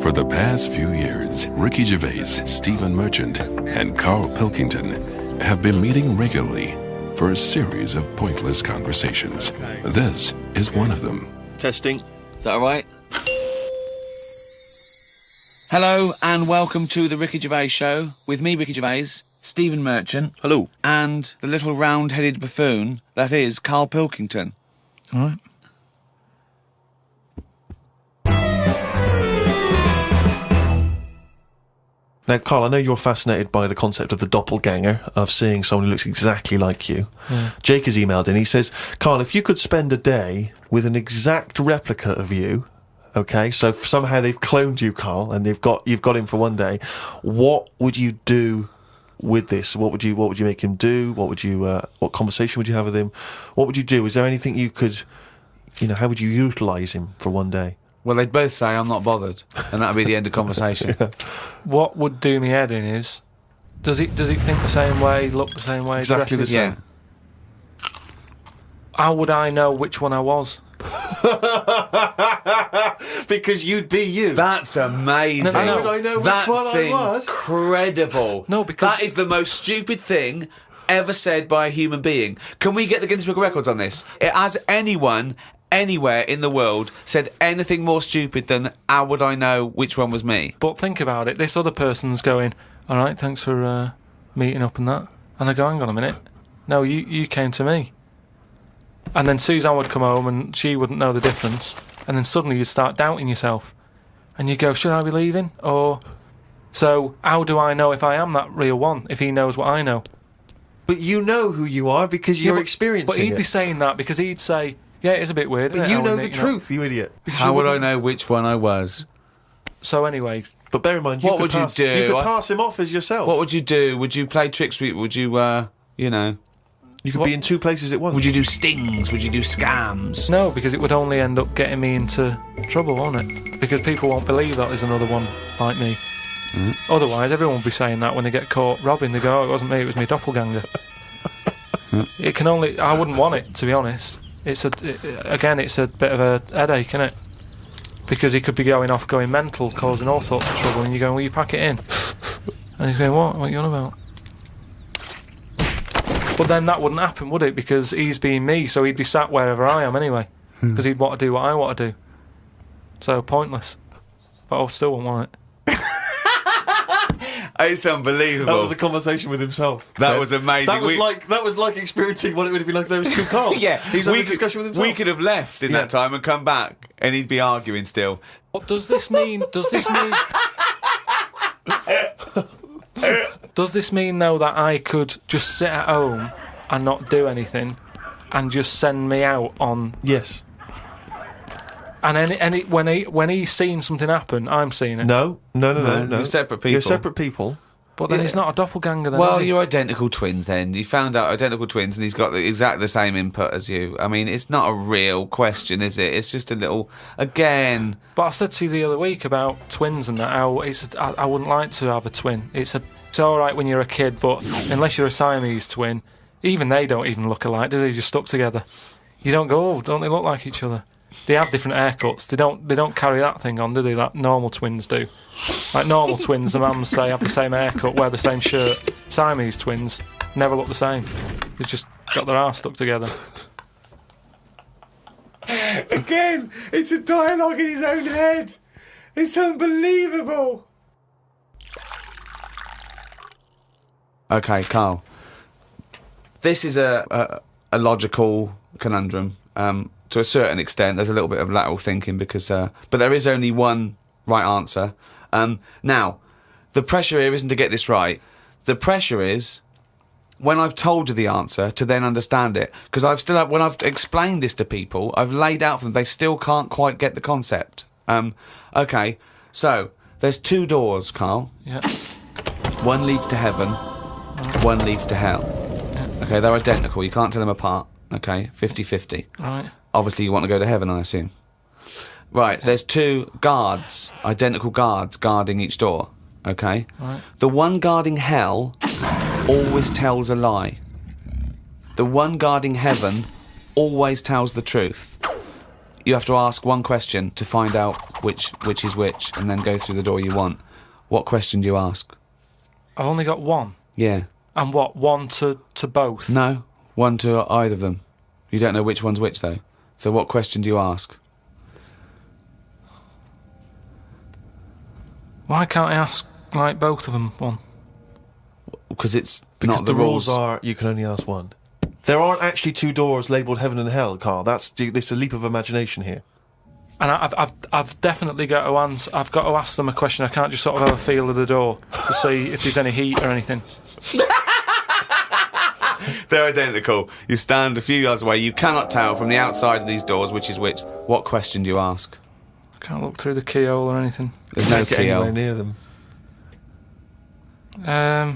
For the past few years, Ricky Gervais, Stephen Merchant, and Carl Pilkington have been meeting regularly for a series of pointless conversations. This is one of them. Testing. Is that all right? Hello and welcome to the Ricky Gervais Show with me, Ricky Gervais, Stephen Merchant. Hello. And the little round-headed buffoon that is Carl Pilkington. All right. Now, Carl, I know you're fascinated by the concept of the doppelganger, of seeing someone who looks exactly like you. Yeah. Jake has emailed in. He says, Carl, if you could spend a day with an exact replica of you, okay, so somehow they've cloned you, Carl, and you've got him for one day, what would you do with this? What would you make him do? What conversation would you have with him? What would you do? Is there anything you could, how would you utilise him for one day? Well, they'd both say, I'm not bothered, and that'd be the end of conversation. Yeah. What would do me head in is, does he think the same way, look the same way, exactly the same? Yeah. How would I know which one I was? Because you'd be you. That's amazing. How would I know which one I was? That's incredible. No, because that is the most stupid thing ever said by a human being. Can we get the Guinness Book of Records on this? Has anyone anywhere in the world said anything more stupid than how would I know which one was me? But think about it, this other person's going, all right, thanks for meeting up and that. And I go, hang on a minute. No, you came to me. And then Suzanne would come home and she wouldn't know the difference. And then suddenly you'd start doubting yourself. And you go, should I be leaving? Or, so how do I know if I am that real one, if he knows what I know? But you know who you are because you're experiencing it. But he'd be saying that because he'd say, yeah, it's a bit weird. But you know the truth, you idiot. How would I know which one I was? So anyway... But bear in mind, what would you do? You could pass him off as yourself. What would you do? Would you play tricks? Would you, You could be in two places at once. Would you do stings? Would you do scams? No, because it would only end up getting me into trouble, won't it? Because people won't believe that there's another one like me. Mm. Otherwise, everyone would be saying that when they get caught robbing. They go, oh, it wasn't me, it was my doppelganger. It can only... I wouldn't want it, to be honest. It's a bit of a headache, isn't it? Because he could be going off, going mental, causing all sorts of trouble, and you're going, will you pack it in? And he's going, what? What are you on about? But then that wouldn't happen, would it? Because he's being me, so he'd be sat wherever I am anyway. Because he'd want to do what I want to do. So, pointless. But I still wouldn't want it. It's unbelievable. That was a conversation with himself. That was amazing. That was like experiencing what it would have been like if there was two Carls. Yeah, he was having a discussion with himself. We could have left in that time and come back, and he'd be arguing still. What does this mean? Does this mean though that I could just sit at home and not do anything, and just send me out on? Yes. And when he's seen something happen, I'm seeing it. No. You're separate people. You're separate people. But then he's not a doppelganger then, well, is he? you're identical twins then. You found out identical twins and he's got exactly the same input as you. I mean, it's not a real question, is it? It's just a little... Again... But I said to you the other week about twins and that, how I wouldn't like to have a twin. It's all right when you're a kid, but unless you're a Siamese twin, even they don't even look alike, do they? They're just stuck together. You don't go, oh, don't they look like each other? They have different haircuts. They don't carry that thing on, do they? That normal twins do. Like normal twins, the mums say have the same haircut, wear the same shirt. Siamese twins never look the same. They've just got their arse stuck together. Again, it's a dialogue in his own head. It's unbelievable. Okay, Carl. This is a logical conundrum. To a certain extent, there's a little bit of lateral thinking because, but there is only one right answer. Now, the pressure here isn't to get this right. The pressure is when I've told you the answer to then understand it. Because when I've explained this to people, I've laid out for them, they still can't quite get the concept. Okay, so there's two doors, Carl. Yeah. One leads to heaven, one leads to hell. Yeah. Okay, they're identical. You can't tell them apart. Okay, 50-50. Right. Obviously, you want to go to heaven, I assume. Right, there's two guards, identical guards, guarding each door, okay? Right. The one guarding hell always tells a lie. The one guarding heaven always tells the truth. you have to ask one question to find out which is which, and then go through the door you want. What question do you ask? I've only got one. Yeah. And what? One to both? No, one to either of them. You don't know which one's which, though. So what question do you ask? Why can't I ask, like, both of them one? Because it's Because not the rules. are you can only ask one. There aren't actually two doors labelled heaven and hell, Carl. This is a leap of imagination here. And I've definitely got to answer. I've got to ask them a question. I can't just sort of have a feel of the door to see if there's any heat or anything. They're identical. You stand a few yards away. You cannot tell from the outside of these doors which is which. What question do you ask? I can't look through the keyhole or anything. There's no Can't get anywhere keyhole. near them.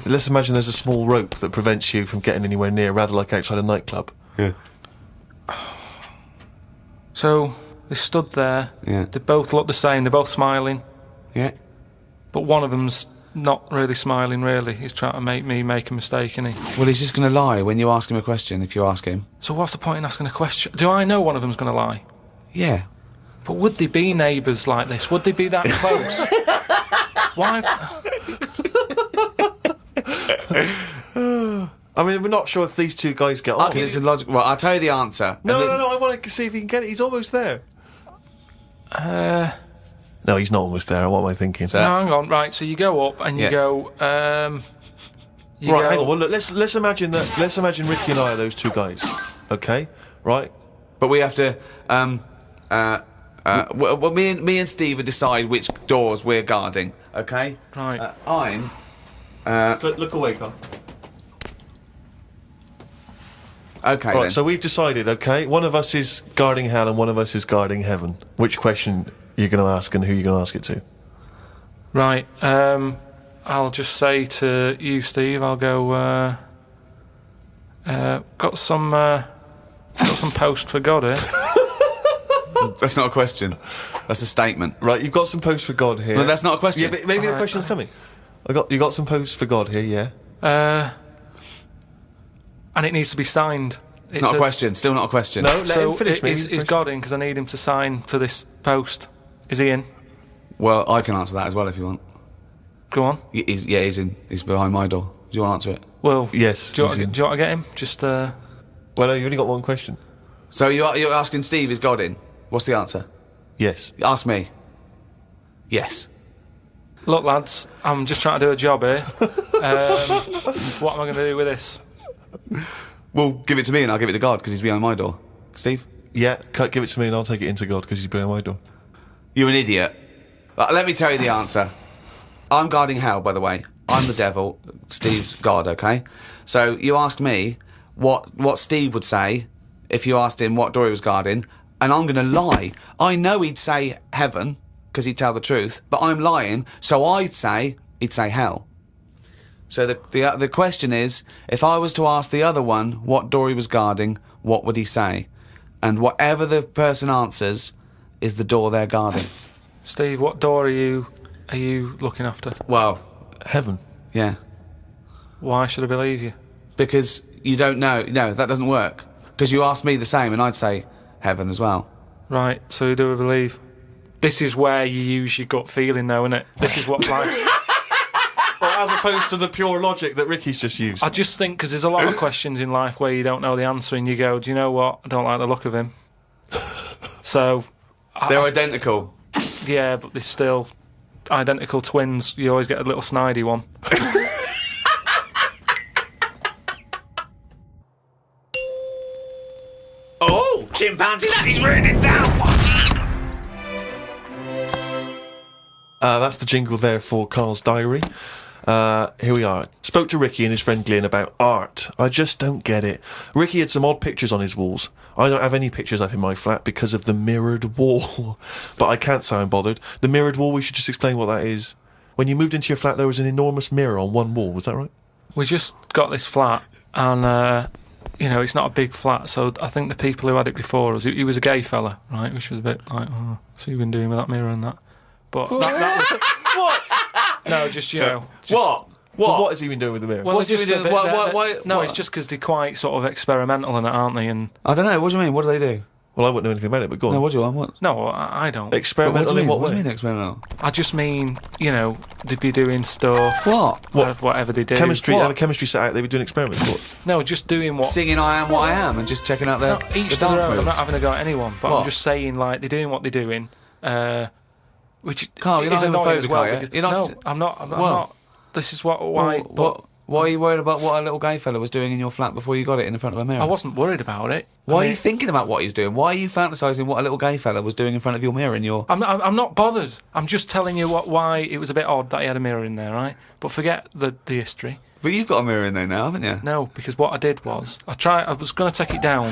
Let's imagine there's a small rope that prevents you from getting anywhere near, rather like outside a nightclub. Yeah. So they stood there. Yeah. They both look the same. They're both smiling, Yeah. but one of them's not really smiling. Really, he's trying to make me make a mistake, isn't he? Well, he's just going to lie when you ask him a question. If you ask him. So what's the point in asking a question? Do I know one of them's going to lie? Yeah. But would they be neighbours like this? Would they be that close? Why? I mean, we're not sure if these two guys get on. Okay, it's a logical. Well, I'll tell you the answer. No, I want to see if he can get it. He's almost there. No, he's not almost there. What am I thinking? So- No, hang on. Right, so you go up and you Yeah. go. You Right, go, hang on. Well, look, let's imagine that. Let's imagine Ricky and I are those two guys. Okay, right? But we have to. Well, me and Steve will decide which doors we're guarding. Okay. Right. I'm. Look away, Carl. Okay. Right, then. so we've decided. Okay, one of us is guarding hell and one of us is guarding heaven. Which question are you going to ask and who are you going to ask it to? Right. I'll just say to you, Steve. I'll go. Got some post for God here. That's not a question. That's a statement. Right, you've got some post for God here. No, that's not a question. Yeah, but maybe the Alright. question's coming. You got some post for God here, yeah. And it needs to be signed. It's not a question. Still not a question. No, let So him finish. Maybe is it's a question. God in? Because I need him to sign for this post. Is he in? Well, I can answer that as well if you want. Go on. He's in. He's behind my door. Do you want to answer it? Well, Yes, Do you, he's want, in. do you want to get him? Just Well, no, you've only got one question. So you're asking Steve, is God in? What's the answer? Yes. Ask me. Yes. look, lads. I'm just trying to do a job here. What am I going to do with this? Well, give it to me and I'll give it to God because he's behind my door. Steve? Yeah, give it to me and I'll take it into God because he's behind my door. You're an idiot. Let me tell you the answer. I'm guarding hell, by the way. I'm the devil. Steve's God, okay? So you asked me what Steve would say if you asked him what door he was guarding, and I'm going to lie. I know he'd say heaven because he'd tell the truth, but I'm lying, so he'd say hell. So the question is, if I was to ask the other one what door he was guarding, what would he say? And whatever the person answers is the door they're guarding. Steve, what door are you looking after? Well, Heaven. yeah. Why should I believe you? Because you don't know. No, that doesn't work. Because you asked me the same and I'd say heaven as well. Right, so who do I believe? This is where you use your gut feeling, though, isn't it? This is what life's... Well, as opposed to the pure logic that Ricky's just used. I just think because there's a lot of questions in life where you don't know the answer and you go, do you know what? I don't like the look of him. So, They're identical. yeah, but they're still identical twins. You always get a little snidey one. Oh, chimpanzee, that is written it down. That's the jingle there for Carl's diary. Here we are. Spoke to Ricky and his friend Glyn about art. I just don't get it. Ricky had some odd pictures on his walls. I don't have any pictures up in my flat because of the mirrored wall. But I can't say I'm bothered. The mirrored wall, we should just explain what that is. When you moved into your flat, there was an enormous mirror on one wall. Was that right? We just got this flat and, it's not a big flat, so I think the people who had it before us, he was a gay fella, right, which was a bit like, oh, so you've been doing with that mirror and that. But that was... What? No, just, What? What? What has he been doing with the mirror? Well, What's they're he just been a doing? bit- Why- they're- why- No, what? it's just because they're quite sort of experimental in it, aren't they? And I don't know. What do you mean? What do they do? Well, I wouldn't know anything about it, but go on. No, what do you want? What? No, I don't. Experimental in what What do way? you mean experimental? I just mean, they'd be doing stuff. What? Whatever they do. Chemistry. What? Have a chemistry set out. They were doing experiments. What? No, just doing what. Singing I Am What I Am and just checking out No, the each to dance their own. I'm moves. not having a go at anyone, but What? I'm just saying, like, they're doing what they're doing, which Carl, you're is not annoying as homophobic, well. are you? Because, You're not no, st- I'm not. I'm Well, not. This is why. But Why are you worried about what a little gay fella was doing in your flat before you got it in front of a mirror? I wasn't worried about it. Why are you thinking about what he's doing? Why are you fantasising what a little gay fella was doing in front of your mirror in your... I'm not bothered. I'm just telling you why it was a bit odd that he had a mirror in there, right? But forget the history. But you've got a mirror in there now, haven't you? No, because what I did was I was going to take it down,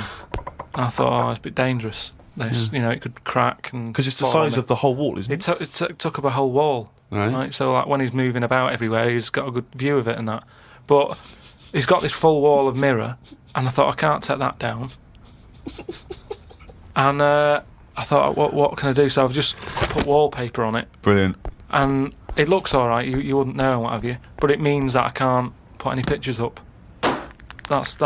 and I thought, it's a bit dangerous. This, it could crack and Because it's the fall on size me. of the whole wall, isn't it? It took up a whole wall, Right. So like when he's moving about everywhere, he's got a good view of it and that. But he's got this full wall of mirror, and I thought I can't take that down. And I thought, what can I do? So I've just put wallpaper on it, Brilliant. and it looks all right. You wouldn't know, what have you? But it means that I can't put any pictures up. That's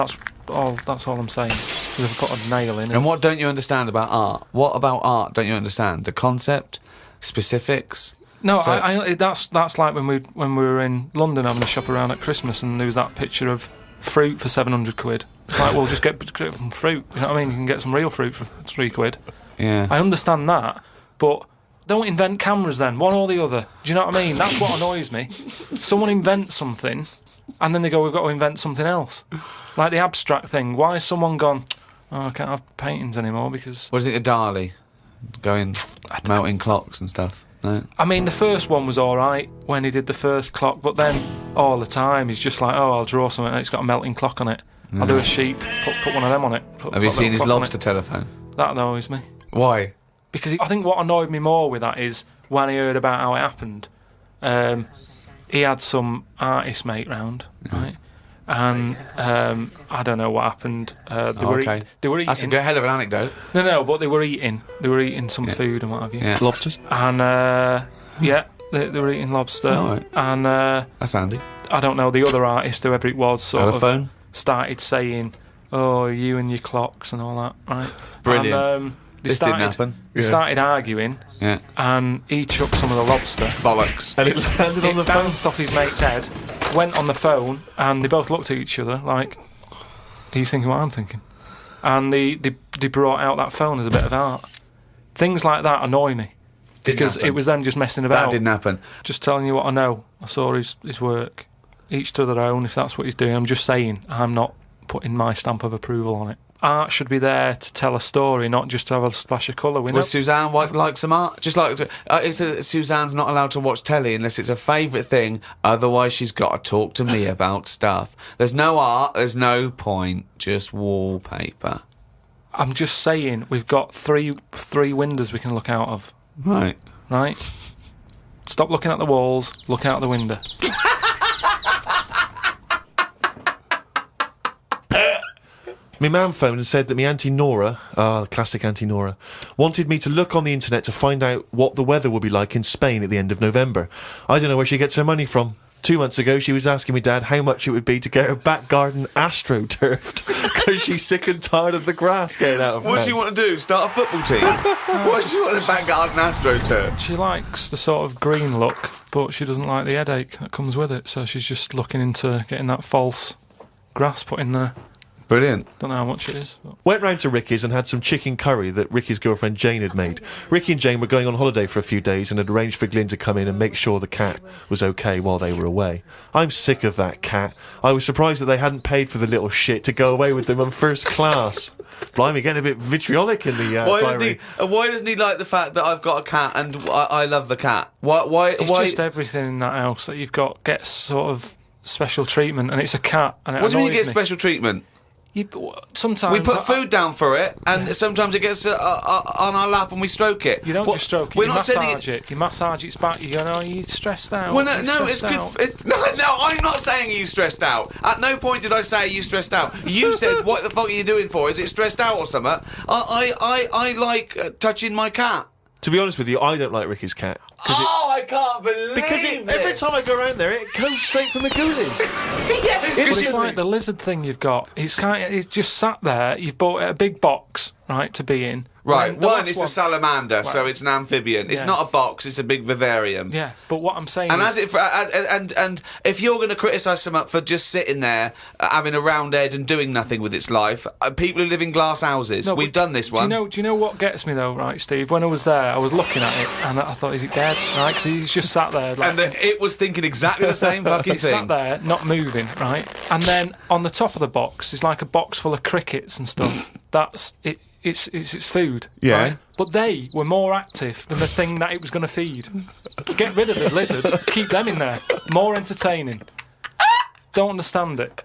all. That's all I'm saying. 'Cause I've got a nail in it. And what don't you understand about art? What about art don't you understand? The concept? Specifics? No, So- that's like when we were in London having a shop around at Christmas, and there was that picture of fruit for 700 quid. It's like, well, just get some fruit. You know what I mean? You can get some real fruit for 3 quid. Yeah. I understand that, but don't invent cameras then, one or the other. Do you know what I mean? That's what annoys me. Someone invents something, and then they go, we've got to invent something else. Like the abstract thing. Why has someone gone, I can't have paintings anymore because... What do you think of Dali? Going, melting clocks and stuff? No? I mean, the first one was all right when he did the first clock, but then all the time he's just like, I'll draw something and it's got a melting clock on it. I'll do a sheep, put one of them on it. Have you put a seen little his clock on lobster it. telephone? That annoys me. Why? Because I think what annoyed me more with that is when I heard about how it happened, he had some artist mate round, right? And I don't know what happened. They were eating. That's a good hell of an anecdote. No, but they were eating. They were eating some food and what have you. Yeah. Lobsters? And they were eating lobster. All right. And That's handy. I don't know, the other artist, whoever it was, sort Got a of phone? started saying, you and your clocks and all that, right? Brilliant. And, This didn't happen. They started arguing, Yeah. and he chucked some of the lobster. Bollocks. And it landed on the It phone. bounced off his mate's head, went on the phone, and they both looked at each other like, are you thinking what I'm thinking? And they brought out that phone as a bit of art. Things like that annoy me. Because happen. it was them just messing about. That didn't happen. Just telling you what I know. I saw his work. Each to their own, if that's what he's doing. I'm just saying, I'm not putting my stamp of approval on it. Art should be there to tell a story, not just to have a splash of colour. Well, Suzanne like some art? Just like Suzanne's not allowed to watch telly unless it's a favourite thing. Otherwise, she's got to talk to me about stuff. There's no art. There's no point. Just wallpaper. I'm just saying, we've got three windows we can look out of. Right. Right? Stop looking at the walls. Look out the window. My mum phoned and said that my Auntie Nora, the classic Auntie Nora, wanted me to look on the internet to find out what the weather would be like in Spain at the end of November. I don't know where she gets her money from. 2 months ago, she was asking me dad how much it would be to get her back garden astroturfed because she's sick and tired of the grass getting out of What does hand. she want to do? Start a football team? What does she want to back garden AstroTurf? She likes the sort of green look, but she doesn't like the headache that comes with it. So she's just looking into getting that false grass put in there. Brilliant. Don't know how much it is. But. Went round to Ricky's and had some chicken curry that Ricky's girlfriend Jane had made. Ricky and Jane were going on holiday for a few days and had arranged for Glyn to come in and make sure the cat was okay while they were away. I'm sick of that cat. I was surprised that they hadn't paid for the little shit to go away with them on first class. Blimey, getting a bit vitriolic in the diary. Why doesn't he like the fact that I've got a cat and I love the cat? Why? It's just everything in that house that you've got gets sort of special treatment, and it's a cat. And it What do you mean you annoys get me. special treatment? Sometimes We put food down for it, and sometimes it gets on our lap and we stroke it. You don't just stroke it. We're You not sending massage it. You massage its back. You go, no, you're stressed out. Well, You're no, it's stressed good. out." No, I'm not saying you stressed out. At no point did I say you stressed out. You said, "What the fuck are you doing for? Is it stressed out or something?" I like touching my cat. To be honest with you, I don't like Ricky's cat. I can't believe Because every time I go around there, it comes straight from the ghoulies. But it's like the lizard thing you've got. It's just sat there. You've bought a big box, right, to be in, Right, And then the one last is a salamander, so it's an amphibian. It's Yeah. not a box, it's a big vivarium. Yeah, but what I'm saying And is... and if you're going to criticise someone for just sitting there, having a round head and doing nothing with its life, people who live in glass houses, No, we've but done this one. Do you know what gets me though, right, Steve? When I was there, I was looking at it and I thought, is it dead? Right, because he's just sat there. Like, And it was thinking exactly the same fucking It's sat thing. there, not moving, right? And then on the top of the box is like a box full of crickets and stuff. That's it. It's food. Yeah. Right? But they were more active than the thing that it was going to feed. Get rid of the lizards. Keep them in there. More entertaining. Don't understand it.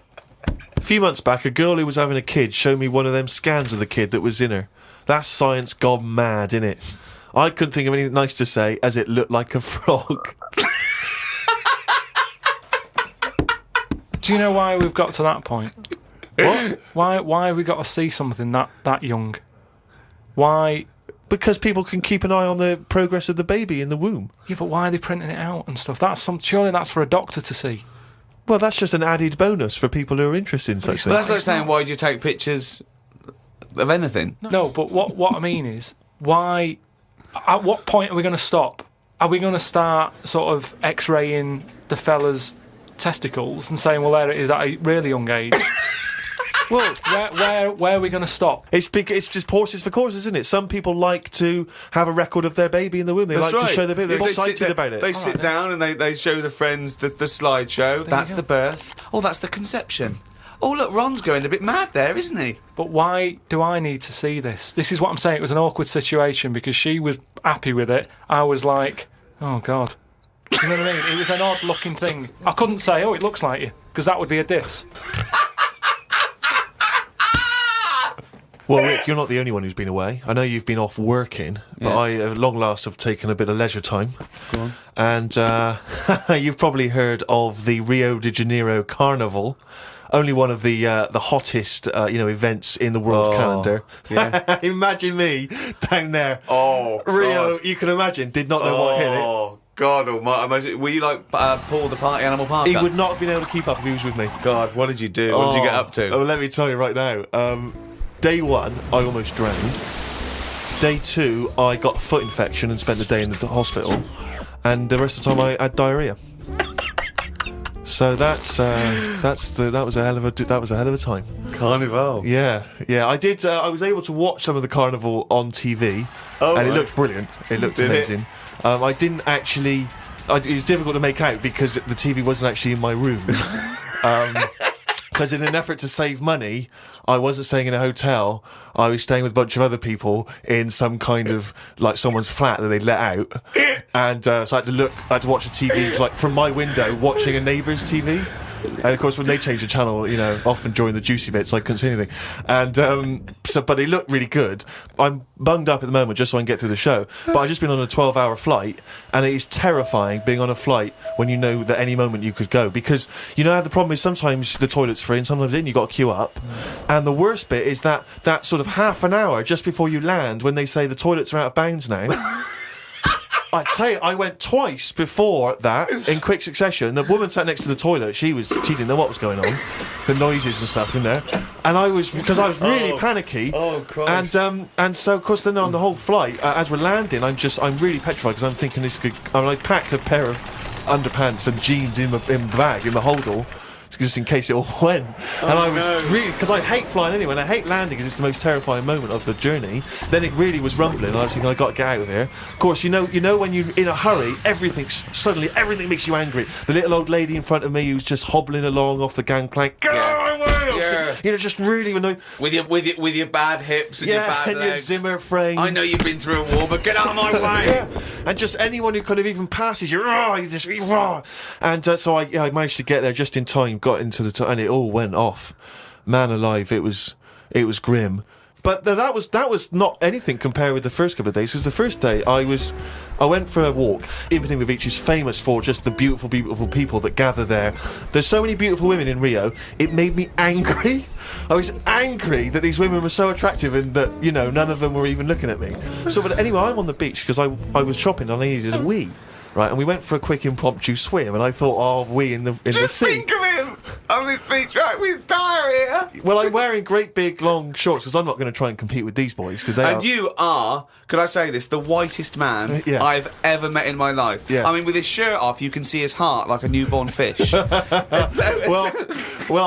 A few months back, a girl who was having a kid showed me one of them scans of the kid that was in her. That's science gone mad, innit? I couldn't think of anything nice to say, as it looked like a frog. Do you know why we've got to that point? What? Why have we got to see something that young? Why? Because people can keep an eye on the progress of the baby in the womb. Yeah, but why are they printing it out and stuff? Surely that's for a doctor to see. Well, that's just an added bonus for people who are interested in such But that's things. like saying, why do you take pictures of anything? No, but what I mean is, why? At what point are we going to stop? Are we going to start sort of X-raying the fella's testicles and saying, well, there it is at a really young age? Well, where are we going to stop? It's just horses for courses, isn't it? Some people like to have a record of their baby in the womb. They That's like right. to show their baby. They're They sit excited there- about it. They sit down and they show the friends the slideshow. That's the birth. Oh, that's the conception. Oh, look, Ron's going a bit mad there, isn't he? But why do I need to see this? This is what I'm saying. It was an awkward situation because she was happy with it. I was like, oh, God. You know what I mean? It was an odd-looking thing. I couldn't say, oh, it looks like you, because that would be a diss. Well, Rick, you're not the only one who's been away. I know you've been off working, but I, at long last, have taken a bit of leisure time. Go on. And you've probably heard of the Rio de Janeiro Carnival. Only one of the hottest, events in the world calendar. Yeah. Imagine me down there. Oh, Rio, God. you can imagine, did not know what hit it. Oh, God almighty. Imagine, were you like Paul the Party Animal Parker? He would not have been able to keep up if he was with me. God, what did you do? What did you get up to? Oh, let me tell you right now. Day one, I almost drowned. Day two, I got a foot infection and spent the day in the hospital. And the rest of the time, I had diarrhea. So that was a hell of a time. Carnival. Yeah. I did. I was able to watch some of the carnival on TV, and it looked brilliant. It looked Did it? amazing. I didn't actually. It was difficult to make out because the TV wasn't actually in my room. Because in an effort to save money, I wasn't staying in a hotel. I was staying with a bunch of other people in some kind of, like, someone's flat that they let out. And so I had to watch the TV, like, from my window, watching a neighbour's TV. And of course, when they change the channel, often during the juicy bits, I couldn't see anything. And but it looked really good. I'm bunged up at the moment just so I can get through the show. But I've just been on a 12-hour flight, and it is terrifying being on a flight when you know that any moment you could go. Because how the problem is sometimes the toilet's free, and sometimes you've got to queue up. And the worst bit is that sort of half an hour just before you land, when they say the toilets are out of bounds now. I tell you, I went twice before that in quick succession. The woman sat next to the toilet. She didn't know what was going on, the noises and stuff in there, and I was really panicky. Oh, Christ! And so of course then on the whole flight, as we're landing, I'm really petrified because I'm thinking I packed a pair of underpants and jeans in my bag in my holdall. Just in case it all went. And I was really, because I hate flying anyway, and I hate landing because it's the most terrifying moment of the journey. Then it really was rumbling, and I was thinking, I got to get out of here. Of course, you know when you're in a hurry, everything makes you angry. The little old lady in front of me who's just hobbling along off the gangplank. Yeah. Just really annoying. With your bad hips and your bad and legs. your Zimmer frame. I know you've been through a war, but get out of my way. Yeah. And just anyone who kind of even passes you, and so I managed to get there just in time. Got into and it all went off. Man alive, it was grim. But that was not anything compared with the first couple of days. Because the first day I went for a walk. Ipswich Beach is famous for just the beautiful, beautiful people that gather there. There's so many beautiful women in Rio. It made me angry. I was angry that these women were so attractive and that none of them were even looking at me. So, but anyway, I'm on the beach because I was shopping and I needed a wee. Right, and we went for a quick impromptu swim, and I thought, wee in the sea. Just think of him! I'm this beach, right, with diarrhea. Well, I'm wearing great big long shorts because I'm not going to try and compete with these boys because they And you are, could I say this, the whitest man Yeah. I've ever met in my life. Yeah. I mean, with his shirt off, you can see his heart like a newborn fish. Well,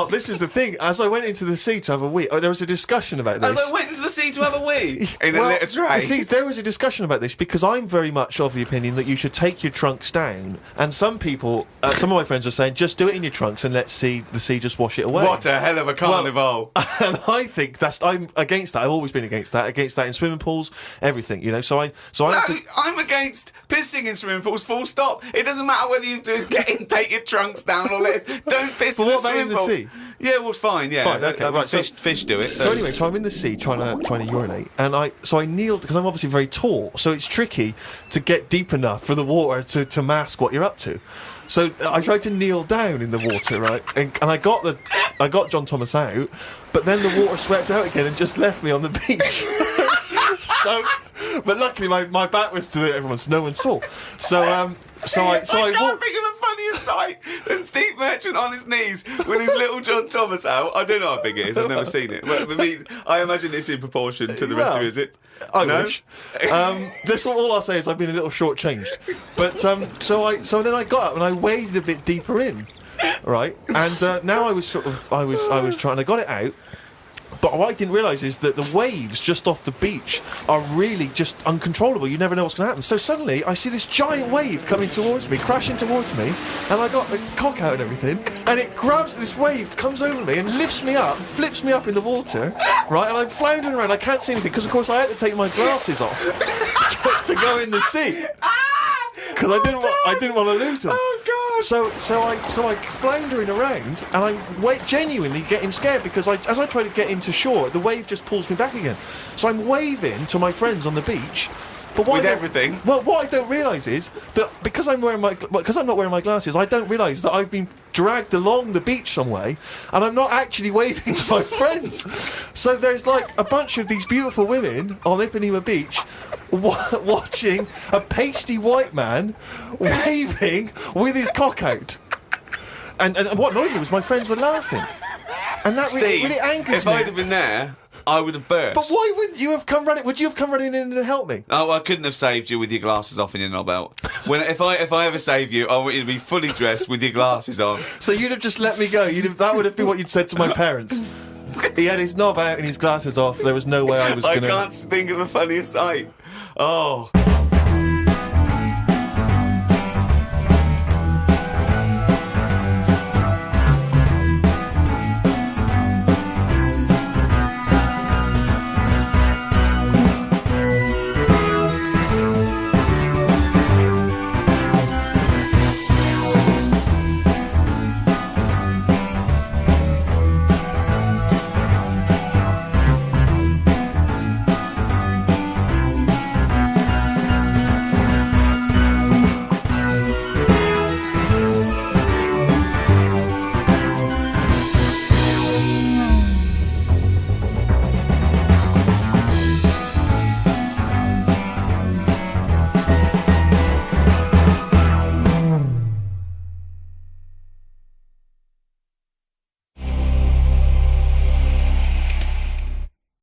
this was the thing. As I went into the sea to have a wee, there was a discussion about this. As I went into the sea to have a wee in Well, a little tray. you see, there was a discussion about this because I'm very much of the opinion that you should take your trunks down, and some people, some of my friends are saying, just do it in your trunks and let's see the sea just wash it away. What a hell of a carnival. And I think I'm against that. I've always been against that in swimming pools, everything, you know. So I'm against pissing in swimming pools, full stop. It doesn't matter whether you do get in, take your trunks down or don't piss But in the what about swimming in the pool. sea? Yeah, well, fine, yeah. Fine, okay, right, Fish do it. So anyway, so I'm in the sea trying to urinate, and I kneeled because I'm obviously very tall, so it's tricky to get deep enough for the water to mask what you're up to. So I tried to kneel down in the water, right, and I got John Thomas out, but then the water swept out again and just left me on the beach. But luckily my back was to everyone, so no one saw. I can't think of a funnier sight than Steve Merchant on his knees with his little John Thomas out. I don't know how big it is. I've never seen it. But I imagine it's in proportion to the rest of it, is it? I No? wish. That's all I'll say is I've been a little shortchanged. But so then I got up and I waded a bit deeper in, right? And now I was trying. I got it out. But what I didn't realise is that the waves just off the beach are really just uncontrollable. You never know what's going to happen. So suddenly I see this giant wave coming towards me, crashing towards me, and I got the cock out and everything, and it grabs this wave, comes over me and lifts me up, flips me up in the water, right? And I'm floundering around. I can't see anything because, of course, I had to take my glasses off to go in the sea because I didn't want to lose them. Oh, God. So I floundering around, and I'm genuinely getting scared because as I try to get into shore, the wave just pulls me back again. So I'm waving to my friends on the beach. But With everything. Well, what I don't realise is that because I'm not wearing my glasses, I don't realise that I've been dragged along the beach some way, and I'm not actually waving to my friends. So there's like a bunch of these beautiful women on Ipanema Beach watching a pasty white man waving with his cock out. And what annoyed me was my friends were laughing, and that Steve, really angers if me. I'd have been there, I would have burst. But why wouldn't you have come running? Would you have come running in to help me? Oh, I couldn't have saved you with your glasses off and your knob out. If I ever save you, I want you to be fully dressed with your glasses on. So you'd have just let me go. That would have been what you'd said to my parents. He had his knob out and his glasses off. There was no way I was going to... I can't think of a funnier sight. Oh...